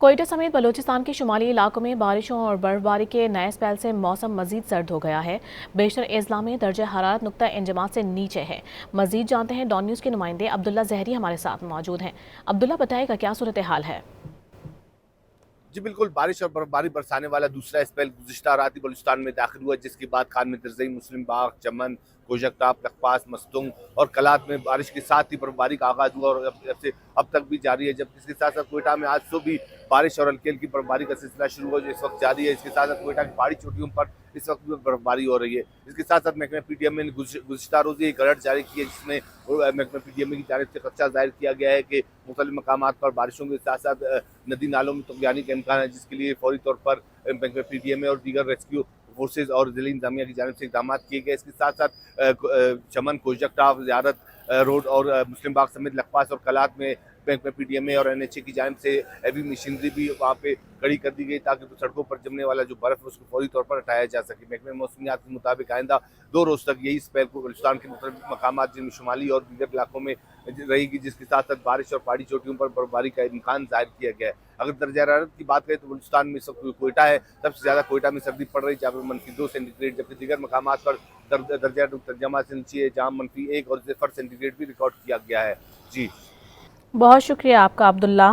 کوئٹہ سمیت بلوچستان کے شمالی علاقوں میں بارشوں اور برفباری کے نئے اسپیل سے موسم مزید سرد ہو گیا ہے۔ بیشتر اضلاع میں درجہ حرارت نقطہ انجماد سے نیچے ہے۔ مزید جانتے ہیں ڈان نیوز کے نمائندے عبداللہ زہری ہمارے ساتھ موجود ہیں۔ عبداللہ بتائے گا کیا صورتحال ہے؟ جی بالکل، بارش اور برفباری برسانے والا دوسرا اسپیل گزشتہ راتی بلوچستان میں داخل ہوا، جس کے بعد خان میں درزئی، مسلم باغ، چمن، کوجک ٹاپ، لکپاس، مستنگ اور کلات میں بارش کے ساتھ ہی برفباری کا آغاز ہوا اور اب تک بھی جاری ہے، جبکہ اس کے ساتھ ساتھ کوئٹہ میں آج صبح بھی بارش اور ہلکی ہلکی برفباری کا سلسلہ شروع ہوا جو اس وقت جاری ہے۔ اس کے ساتھ ساتھ کوئٹہ کی پہاڑی چوٹیوں پر اس وقت بھی برفباری ہو رہی ہے۔ اس کے ساتھ ساتھ محکمہ پی ٹی ایم نے گزشتہ روز ایک الرٹ جاری کی ہے، جس میں محکمہ پی ٹی ایم کی جانب سے خدشہ ظاہر کیا گیا ہے کہ مختلف مقامات پر بارشوں کے ساتھ ساتھ ندی نالوں میں طغیانی کا امکان ہے، جس کے لیے فوری طور پر محکمہ پی ٹی ایم اور دیگر ریسکیو فورسز اور ضلعی انتظامیہ کی جانب سے اقدامات کیے گئے۔ اس کے ساتھ ساتھ چمن، کوجک ٹاپ، زیارت روڈ اور مسلم باغ سمیت لکپاس اور کلات میں محکمہ پی ٹی ایم اور این ایچ اے کی جانب سے ہیوی مشینری بھی وہاں پہ کھڑی کر دی گئی تاکہ سڑکوں پر جمنے والا جو برف ہے اس کو فوری طور پر ہٹایا جا سکے۔ محکمہ موسمیات کے مطابق آئندہ 2 روز تک یہی اسپیل کو بلوچستان کے مختلف مقامات جن میں شمالی اور دیگر علاقوں میں رہے گی، جس کے ساتھ ساتھ بارش اور پہاڑی چوٹیوں پر برفباری کا امکان ظاہر کیا گیا ہے۔ اگر درجہ حرارت کی بات کریں تو بلوچستان میں کوئٹہ ہے، سب سے زیادہ کوئٹہ میں سردی پڑ رہی ہے جہاں پر -2 سینٹی گریڈ، جبکہ دیگر مقامات پر درجہ ترجمہ سے نیچے ہے جہاں -1 اور 0 سینٹی گریڈ بھی ریکارڈ کیا گیا ہے۔ جی بہت شکریہ آپ کا عبداللہ۔